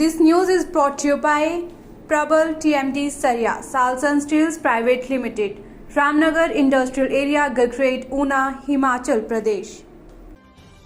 This news is brought to you by Prabal TMT Saria, Salsan Steels Private Limited, Ramnagar industrial area, Gagret, Una, Himachal Pradesh.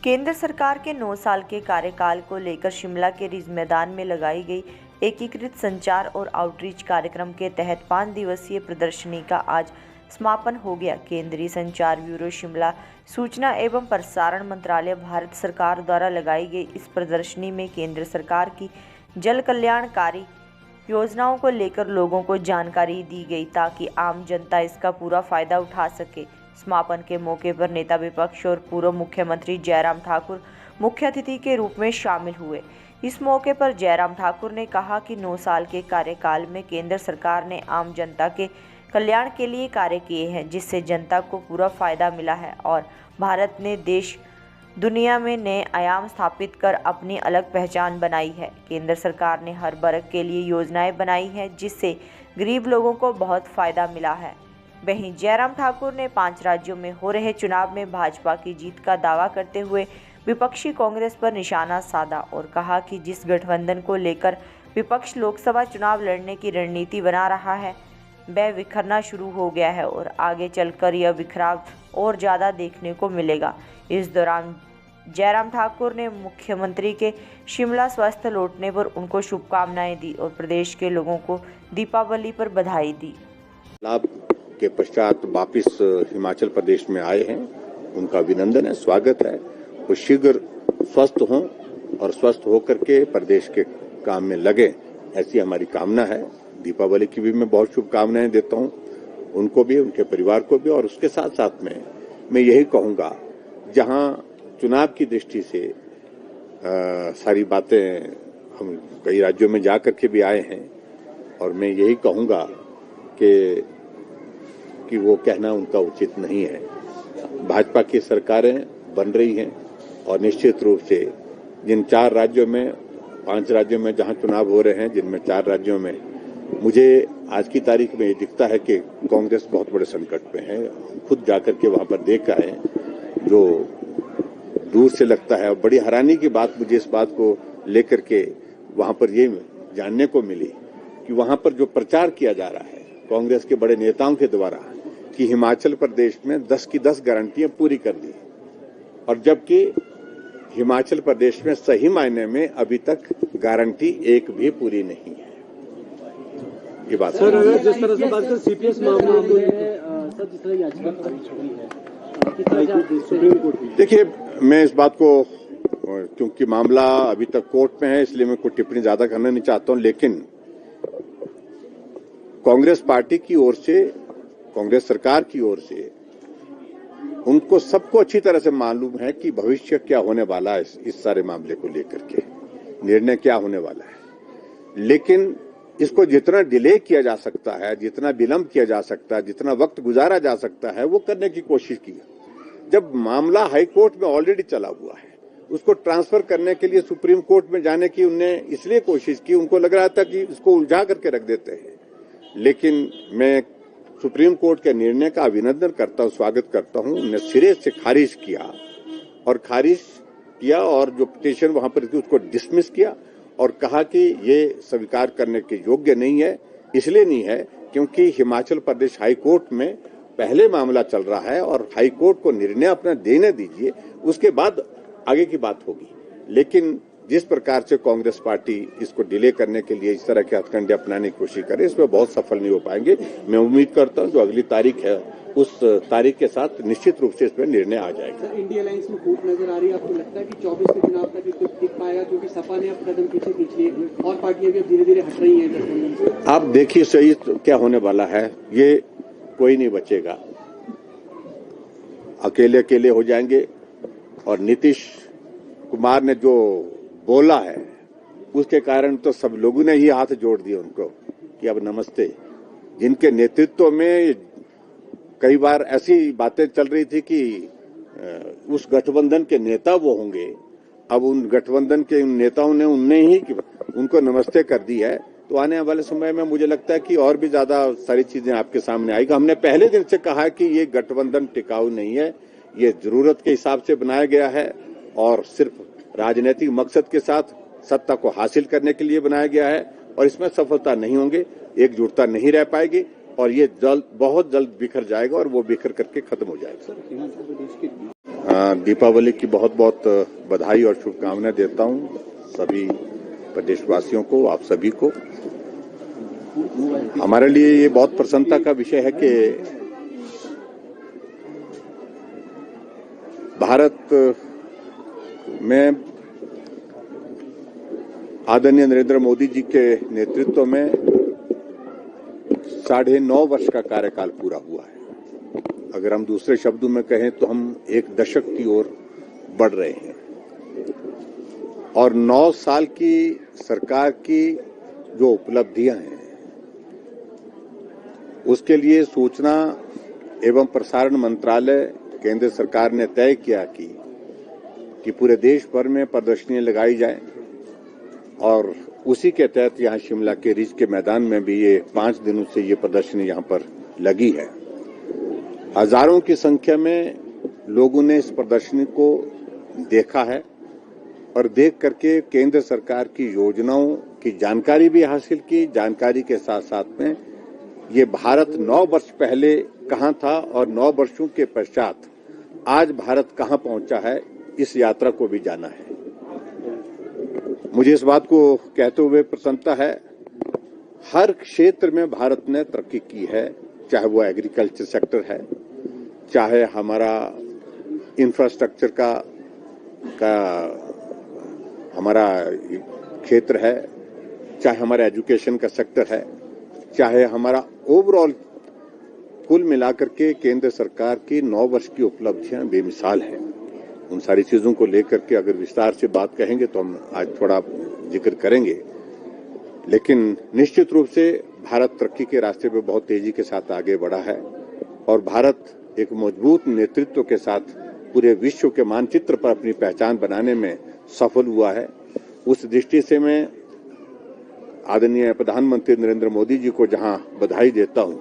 केंद्र सरकार के 9 साल के कार्यकाल को लेकर शिमला के रिज मैदान में लगाई गई एकीकृत संचार और आउटरीच कार्यक्रम के तहत 5 दिवसीय प्रदर्शनी का आज समापन हो गया। केंद्रीय संचार ब्यूरो शिमला, सूचना एवं प्रसारण मंत्रालय, भारत सरकार द्वारा लगाई गई इस प्रदर्शनी में केंद्र सरकार की जल कल्याणकारी योजनाओं को लेकर लोगों को जानकारी दी गई ताकि आम जनता इसका पूरा फायदा उठा सके। समापन के मौके पर नेता विपक्ष और पूर्व मुख्यमंत्री जयराम ठाकुर मुख्य अतिथि के रूप में शामिल हुए। इस मौके पर जयराम ठाकुर ने कहा कि 9 साल के कार्यकाल में केंद्र सरकार ने आम जनता के कल्याण के लिए कार्य किए हैं, जिससे जनता को पूरा फायदा मिला है और भारत ने देश दुनिया में नए आयाम स्थापित कर अपनी अलग पहचान बनाई है। केंद्र सरकार ने हर वर्ग के लिए योजनाएं बनाई हैं, जिससे गरीब लोगों को बहुत फायदा मिला है। वहीं जयराम ठाकुर ने 5 राज्यों में हो रहे चुनाव में भाजपा की जीत का दावा करते हुए विपक्षी कांग्रेस पर निशाना साधा और कहा कि जिस गठबंधन को लेकर विपक्ष लोकसभा चुनाव लड़ने की रणनीति बना रहा है वह बिखरना शुरू हो गया है और आगे चलकर यह बिखराव और ज़्यादा देखने को मिलेगा। इस दौरान जयराम ठाकुर ने मुख्यमंत्री के शिमला स्वस्थ लौटने पर उनको शुभकामनाएं दी और प्रदेश के लोगों को दीपावली पर बधाई दी। लाभ के पश्चात वापिस हिमाचल प्रदेश में आए हैं, उनका अभिनंदन है, स्वागत है। वो शीघ्र स्वस्थ हों और स्वस्थ होकर के प्रदेश के काम में लगे, ऐसी हमारी कामना है। दीपावली की भी मैं बहुत शुभकामनाएं देता हूं, उनको भी, उनके परिवार को भी। और उसके साथ साथ में मैं यही कहूंगा, जहां चुनाव की दृष्टि से सारी बातें हम कई राज्यों में जाकर के भी आए हैं, और मैं यही कहूंगा कि वो कहना उनका उचित नहीं है। भाजपा की सरकारें बन रही हैं और निश्चित रूप से जिन 4 राज्यों में, 5 राज्यों में जहां चुनाव हो रहे हैं, जिनमें 4 राज्यों में मुझे आज की तारीख में ये दिखता है कि कांग्रेस बहुत बड़े संकट में है। खुद जाकर के वहां पर देख आए, जो दूर से लगता है। और बड़ी हैरानी की बात मुझे इस बात को लेकर के वहां पर ये जानने को मिली कि वहां पर जो प्रचार किया जा रहा है कांग्रेस के बड़े नेताओं के द्वारा कि हिमाचल प्रदेश में 10 की 10 गारंटियां पूरी कर दी, और जबकि हिमाचल प्रदेश में सही मायने में अभी तक गारंटी एक भी पूरी नहीं है। ये बात सर, अगर जिस तरह से बात कर सीपीएस मामले सर, जिस तरह याचिका खारिज हुई है, सुप्रीम कोर्ट में, देखिए, मैं इस बात को, क्योंकि मामला अभी तक कोर्ट में है, इसलिए मैं कोई टिप्पणी ज्यादा करना नहीं चाहता हूं। लेकिन कांग्रेस पार्टी की ओर से, कांग्रेस सरकार की ओर से उनको सबको अच्छी तरह से मालूम है कि भविष्य क्या होने वाला है, इस सारे मामले को लेकर के निर्णय क्या होने वाला है। लेकिन इसको जितना डिले किया जा सकता है, जितना विलंब किया जा सकता है, जितना वक्त गुजारा जा सकता है, वो करने की कोशिश की। जब मामला हाई कोर्ट में ऑलरेडी चला हुआ है, उसको ट्रांसफर करने के लिए सुप्रीम कोर्ट में जाने की उनने इसलिए कोशिश की, उनको लग रहा था कि इसको उलझा करके रख देते हैं। लेकिन मैं सुप्रीम कोर्ट के निर्णय का अभिनंदन करता हूं, स्वागत करता हूं। उन्होंने सिरे से खारिज किया और जो पिटीशन वहां पर थी उसको डिसमिस किया और कहा कि ये स्वीकार करने के योग्य नहीं है। इसलिए नहीं है क्योंकि हिमाचल प्रदेश हाई कोर्ट में पहले मामला चल रहा है और हाई कोर्ट को निर्णय अपना देने दीजिए, उसके बाद आगे की बात होगी। लेकिन जिस प्रकार से कांग्रेस पार्टी इसको डिले करने के लिए इस तरह के हथकंडे अपनाने की कोशिश करे, इसमें बहुत सफल नहीं हो पाएंगे। मैं उम्मीद करता हूं जो अगली तारीख है, उस तारीख के साथ निश्चित रूप से इसमें निर्णय आ जाएगा। इंडिया अलायंस में फूट नजर आ रही है, आपको लगता है कि 24 के चुनाव तक कुछ टिक पाएगा, क्योंकि सपा ने अब कदम पीछे खींच लिए और पार्टियां भी अब धीरे धीरे हट रही हैं? आप देखिए सही क्या होने वाला है, ये कोई नहीं बचेगा, अकेले अकेले हो जाएंगे। और नीतीश कुमार ने जो बोला है उसके कारण तो सब लोगों ने ही हाथ जोड़ दिए उनको कि अब नमस्ते। जिनके नेतृत्व में कई बार ऐसी बातें चल रही थी कि उस गठबंधन के नेता वो होंगे, अब उन गठबंधन के नेताओं ने उनको नमस्ते कर दी है। तो आने वाले समय में मुझे लगता है कि और भी ज्यादा सारी चीजें आपके सामने आएगी। हमने पहले दिन से कहा है कि ये गठबंधन टिकाऊ नहीं है, ये जरूरत के हिसाब से बनाया गया है और सिर्फ राजनीतिक मकसद के साथ सत्ता को हासिल करने के लिए बनाया गया है और इसमें सफलता नहीं होंगे, एकजुटता नहीं रह पाएगी और ये बहुत जल्द बिखर जाएगा और वो बिखर करके खत्म हो जाएगा। दीपावली की बहुत बहुत बधाई और शुभकामनाएं देता हूं सभी प्रदेशवासियों को, आप सभी को। हमारे लिए ये बहुत प्रसन्नता का विषय है कि भारत में आदरणीय नरेंद्र मोदी जी के नेतृत्व में 9.5 वर्ष का कार्यकाल पूरा हुआ है। अगर हम दूसरे शब्दों में कहें तो हम एक दशक की ओर बढ़ रहे हैं और 9 साल की सरकार की जो उपलब्धियां हैं उसके लिए सूचना एवं प्रसारण मंत्रालय केंद्र सरकार ने तय किया कि पूरे देश भर में प्रदर्शनियां लगाई जाए और उसी के तहत यहां शिमला के रिज के मैदान में भी ये 5 दिनों से ये प्रदर्शनी यहां पर लगी है। हजारों की संख्या में लोगों ने इस प्रदर्शनी को देखा है और देख करके केंद्र सरकार की योजनाओं की जानकारी भी हासिल की। जानकारी के साथ साथ में ये भारत 9 वर्ष पहले कहां था और 9 वर्षों के पश्चात आज भारत कहां पहुंचा है, इस यात्रा को भी जाना है। मुझे इस बात को कहते हुए प्रसन्नता है, हर क्षेत्र में भारत ने तरक्की की है, चाहे वो एग्रीकल्चर सेक्टर है, चाहे हमारा इंफ्रास्ट्रक्चर का हमारा क्षेत्र है, चाहे हमारा एजुकेशन का सेक्टर है, चाहे हमारा ओवरऑल कुल मिलाकर के केंद्र सरकार की 9 वर्ष की उपलब्धियां बेमिसाल हैं। उन सारी चीजों को लेकर के अगर विस्तार से बात कहेंगे तो हम आज थोड़ा जिक्र करेंगे, लेकिन निश्चित रूप से भारत तरक्की के रास्ते पे बहुत तेजी के साथ आगे बढ़ा है और भारत एक मजबूत नेतृत्व के साथ पूरे विश्व के मानचित्र पर अपनी पहचान बनाने में सफल हुआ है। उस दृष्टि से मैं आदरणीय प्रधानमंत्री नरेंद्र मोदी जी को जहां बधाई देता हूं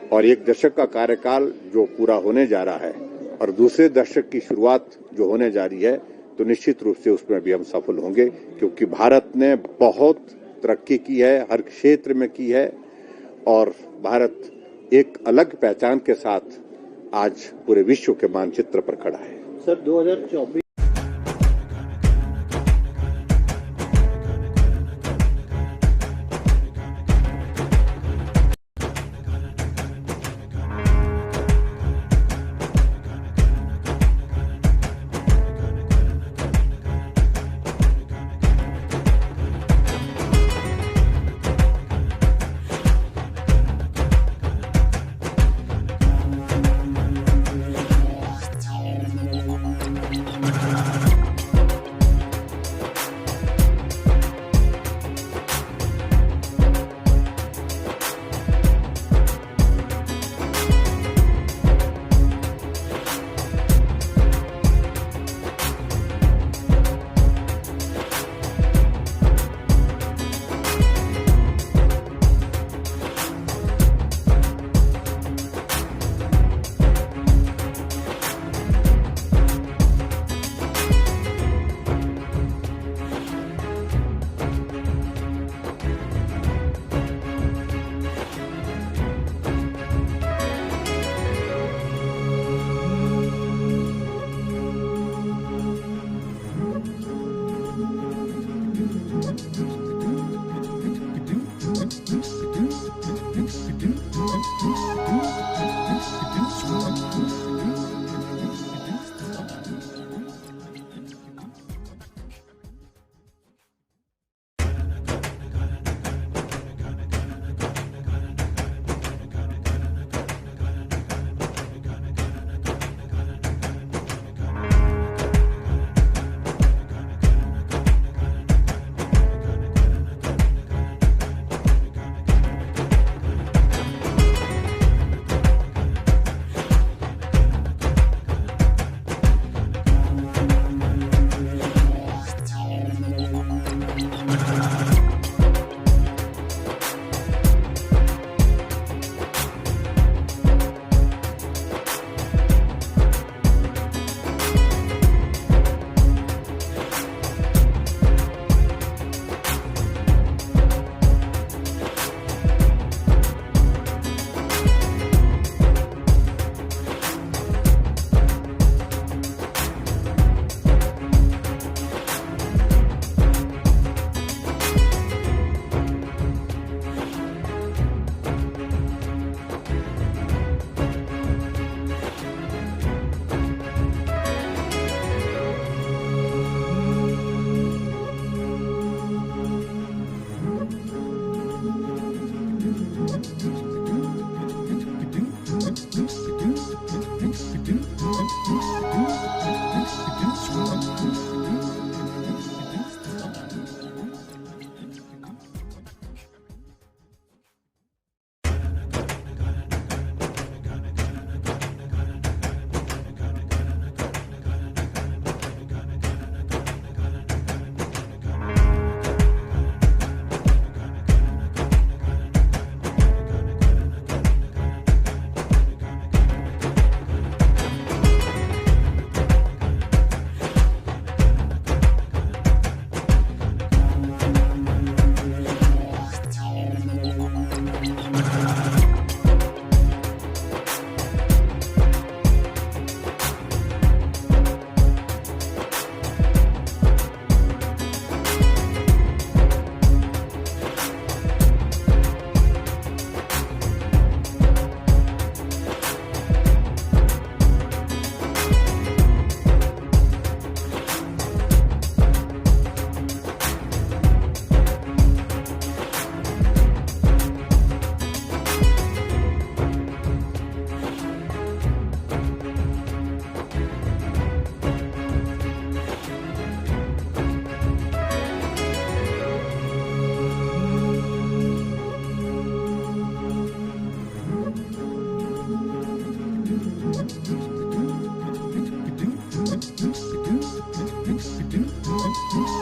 और एक दशक का कार्यकाल जो पूरा होने जा रहा है और दूसरे दशक की शुरुआत जो होने जा रही है, तो निश्चित रूप से उसमें भी हम सफल होंगे, क्योंकि भारत ने बहुत तरक्की की है, हर क्षेत्र में की है और भारत एक अलग पहचान के साथ आज पूरे विश्व के मानचित्र पर खड़ा है। Sir 2024 Thank you.